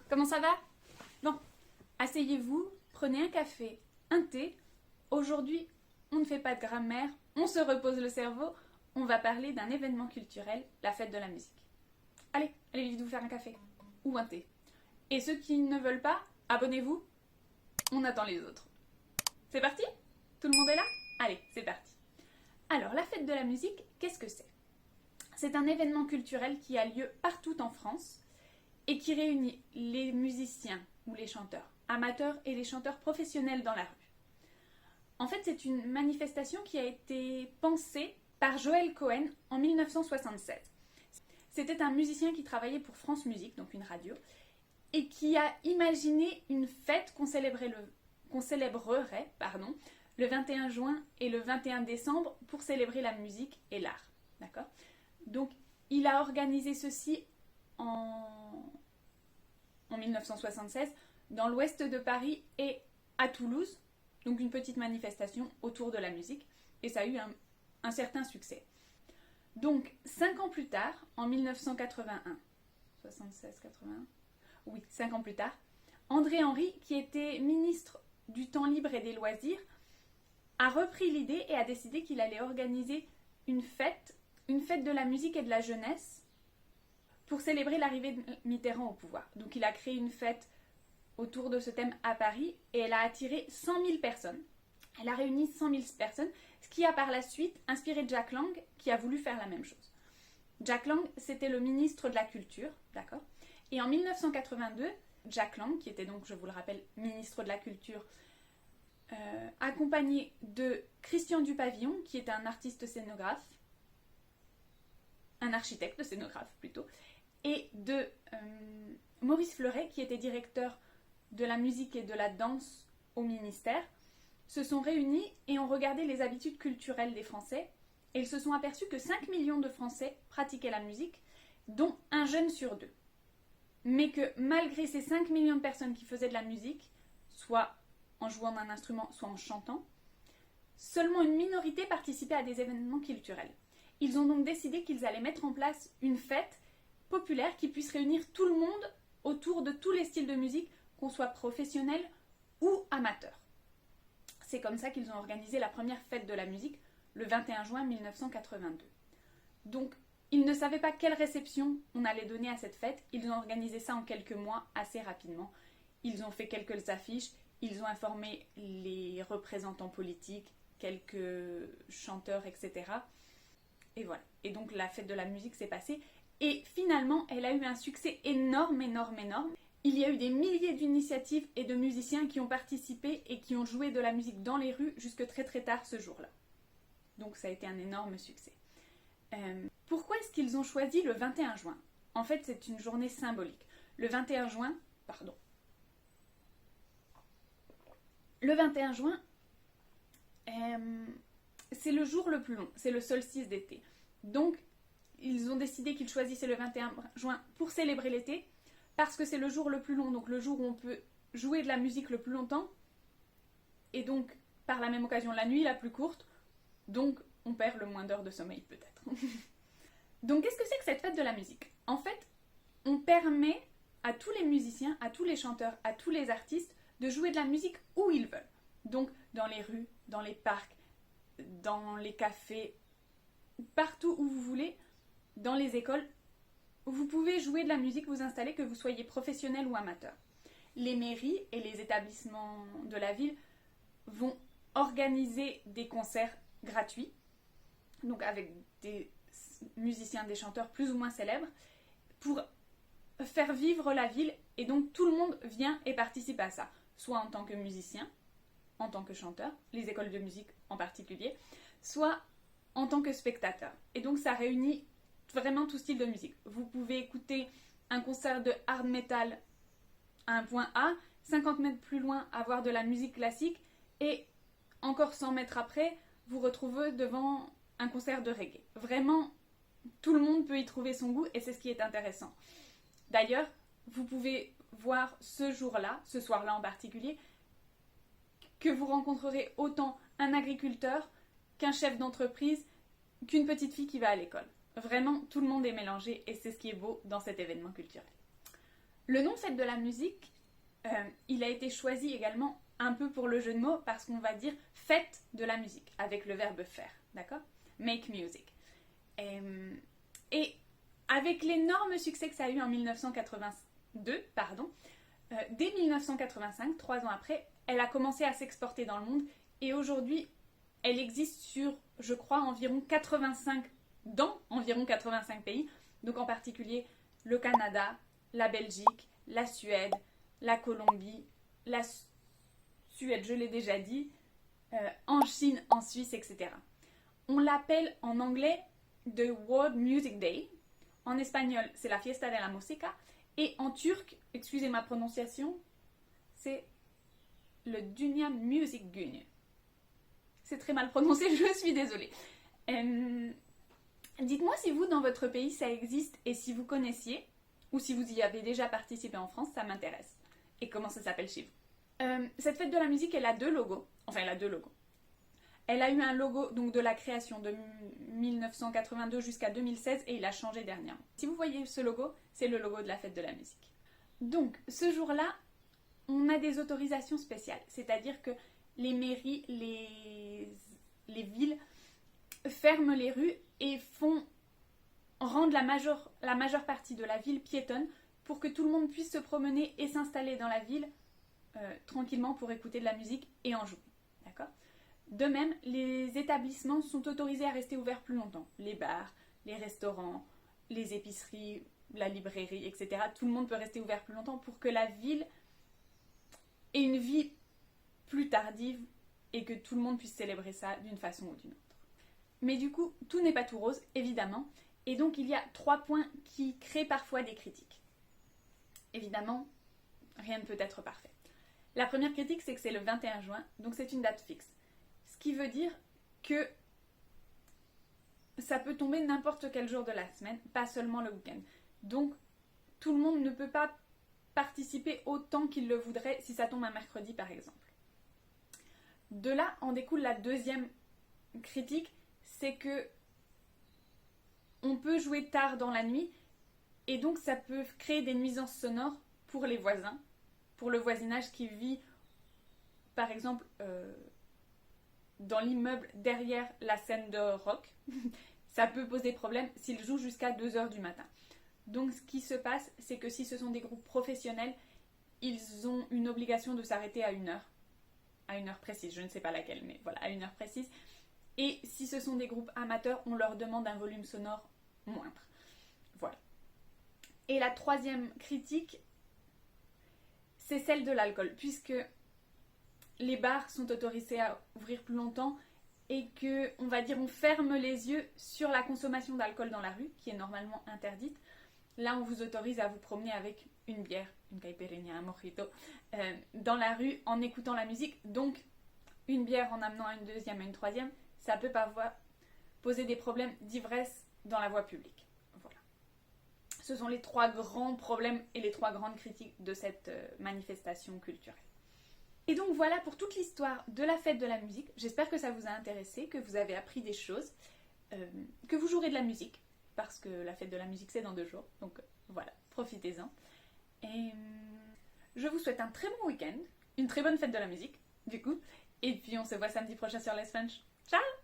Comment ça va? Bon, asseyez-vous, prenez un café, un thé. Aujourd'hui, on ne fait pas de grammaire, on se repose le cerveau, on va parler d'un événement culturel, la fête de la musique. Allez vite vous faire un café ou un thé. Et ceux qui ne veulent pas, abonnez-vous, on attend les autres. C'est parti? Tout le monde est là? Allez, c'est parti. Alors, la fête de la musique, qu'est-ce que c'est? C'est un événement culturel qui a lieu partout en France et qui réunit les musiciens ou les chanteurs amateurs et les chanteurs professionnels dans la rue. En fait, c'est une manifestation qui a été pensée par Joël Cohen en 1976. C'était un musicien qui travaillait pour France Musique, donc une radio, et qui a imaginé une fête qu'on célébrerait le 21 juin et le 21 décembre pour célébrer la musique et l'art. D'accord ? Donc, il a organisé ceci en 1976 dans l'ouest de Paris et à Toulouse, donc une petite manifestation autour de la musique, et ça a eu un certain succès. Donc, 5 ans plus tard, en 1981, 5 ans plus tard, André Henry, qui était ministre du Temps libre et des loisirs, a repris l'idée et a décidé qu'il allait organiser une fête de la musique et de la jeunesse pour célébrer l'arrivée de Mitterrand au pouvoir. Donc il a créé une fête autour de ce thème à Paris et elle a attiré 100 000 personnes. Elle a réuni 100 000 personnes, ce qui a par la suite inspiré Jack Lang qui a voulu faire la même chose. Jack Lang, c'était le ministre de la Culture, d'accord ? Et en 1982, Jack Lang, qui était donc, je vous le rappelle, ministre de la Culture, accompagné de Christian Dupavillon, qui était un artiste scénographe, un architecte scénographe plutôt, et de Maurice Fleuret, qui était directeur de la musique et de la danse au ministère, se sont réunis et ont regardé les habitudes culturelles des Français, et ils se sont aperçus que 5 millions de Français pratiquaient la musique, dont un jeune sur deux. Mais que malgré ces 5 millions de personnes qui faisaient de la musique, soit en jouant d'un instrument, soit en chantant, seulement une minorité participait à des événements culturels. Ils ont donc décidé qu'ils allaient mettre en place une fête populaire qui puisse réunir tout le monde autour de tous les styles de musique, qu'on soit professionnel ou amateur. C'est comme ça qu'ils ont organisé la première fête de la musique le 21 juin 1982. Donc, ils ne savaient pas quelle réception on allait donner à cette fête. Ils ont organisé ça en quelques mois, assez rapidement. Ils ont fait quelques affiches, ils ont informé les représentants politiques, quelques chanteurs, etc. Et voilà. Et donc la fête de la musique s'est passée. Et finalement, elle a eu un succès énorme. Il y a eu des milliers d'initiatives et de musiciens qui ont participé et qui ont joué de la musique dans les rues jusque très très tard ce jour-là. Donc ça a été un énorme succès. Pourquoi est-ce qu'ils ont choisi le 21 juin ? En fait, c'est une journée symbolique. Le 21 juin, c'est le jour le plus long, c'est le solstice d'été. Donc, ils ont décidé qu'ils choisissaient le 21 juin pour célébrer l'été, parce que c'est le jour le plus long, donc le jour où on peut jouer de la musique le plus longtemps, et donc, par la même occasion, la nuit la plus courte, donc on perd le moins d'heures de sommeil peut-être. Donc, qu'est-ce que c'est que cette fête de la musique ? En fait, on permet à tous les musiciens, à tous les chanteurs, à tous les artistes de jouer de la musique où ils veulent. Donc, dans les rues, dans les parcs, dans les cafés, partout où vous voulez, dans les écoles, vous pouvez jouer de la musique, vous installer, que vous soyez professionnel ou amateur. Les mairies et les établissements de la ville vont organiser des concerts gratuits, donc avec des musiciens, des chanteurs plus ou moins célèbres, pour faire vivre la ville, et donc tout le monde vient et participe à ça, soit en tant que musicien, en tant que chanteur, les écoles de musique en particulier, soit en tant que spectateur. Et donc ça réunit vraiment tout style de musique. Vous pouvez écouter un concert de hard metal à un point A, 50 mètres plus loin avoir de la musique classique, et encore 100 mètres après, vous retrouvez devant un concert de reggae. Vraiment, tout le monde peut y trouver son goût, et c'est ce qui est intéressant. D'ailleurs, vous pouvez voir ce jour-là, ce soir-là en particulier, que vous rencontrerez autant un agriculteur qu'un chef d'entreprise, qu'une petite fille qui va à l'école. Vraiment, tout le monde est mélangé et c'est ce qui est beau dans cet événement culturel. Le nom fête de la musique, il a été choisi également un peu pour le jeu de mots parce qu'on va dire fête de la musique avec le verbe faire, d'accord? Make music. Et avec l'énorme succès que ça a eu en 1982, dès 1985, 3 ans après, elle a commencé à s'exporter dans le monde et aujourd'hui, elle existe sur, je crois, dans environ 85 pays, donc en particulier le Canada, la Belgique, la Suède, la Colombie, la Suède, je l'ai déjà dit, en Chine, en Suisse, etc. On l'appelle en anglais The World Music Day, en espagnol c'est la Fiesta de la Música, et en turc, excusez ma prononciation, c'est le Dünya Music Günü. C'est très mal prononcé, je suis désolée. Dites-moi si vous, dans votre pays, ça existe et si vous connaissiez, ou si vous y avez déjà participé en France, ça m'intéresse. Et comment ça s'appelle chez vous. Cette fête de la musique, elle a deux logos. Enfin, elle a deux logos. Elle a eu un logo donc, de la création de 1982 jusqu'à 2016 et il a changé dernièrement. Si vous voyez ce logo, c'est le logo de la fête de la musique. Donc, ce jour-là, on a des autorisations spéciales. C'est-à-dire que les mairies, les villes ferment les rues et rendent la majeure partie de la ville piétonne pour que tout le monde puisse se promener et s'installer dans la ville tranquillement pour écouter de la musique et en jouer. D'accord ? De même, les établissements sont autorisés à rester ouverts plus longtemps. Les bars, les restaurants, les épiceries, la librairie, etc. Tout le monde peut rester ouvert plus longtemps pour que la ville ait une vie plus tardive et que tout le monde puisse célébrer ça d'une façon ou d'une autre. Mais du coup, tout n'est pas tout rose, évidemment. Et donc, il y a 3 points qui créent parfois des critiques. Évidemment, rien ne peut être parfait. La première critique, c'est que c'est le 21 juin, donc c'est une date fixe. Ce qui veut dire que ça peut tomber n'importe quel jour de la semaine, pas seulement le week-end. Donc, tout le monde ne peut pas participer autant qu'il le voudrait si ça tombe un mercredi, par exemple. De là, en découle la deuxième critique, c'est que on peut jouer tard dans la nuit et donc ça peut créer des nuisances sonores pour les voisins, pour le voisinage qui vit, par exemple, dans l'immeuble derrière la scène de rock. Ça peut poser problème s'ils jouent jusqu'à 2h du matin. Donc ce qui se passe, c'est que si ce sont des groupes professionnels, ils ont une obligation de s'arrêter à 1h. À 1h précise, je ne sais pas laquelle, mais voilà, à 1h précise. Et si ce sont des groupes amateurs, on leur demande un volume sonore moindre. Voilà. Et la troisième critique, c'est celle de l'alcool, puisque les bars sont autorisés à ouvrir plus longtemps et que, on va dire, on ferme les yeux sur la consommation d'alcool dans la rue, qui est normalement interdite. Là, on vous autorise à vous promener avec une bière, une caipirinha, un mojito, dans la rue en écoutant la musique. Donc, une bière en amenant une deuxième et une troisième, ça peut parfois poser des problèmes d'ivresse dans la voie publique. Voilà. Ce sont les 3 grands problèmes et les 3 grandes critiques de cette manifestation culturelle. Et donc voilà pour toute l'histoire de la fête de la musique. J'espère que ça vous a intéressé, que vous avez appris des choses, que vous jouerez de la musique, parce que la fête de la musique c'est dans 2 jours. Donc voilà, profitez-en. Et je vous souhaite un très bon week-end, une très bonne fête de la musique, du coup. Et puis on se voit samedi prochain sur Let's French. Ciao!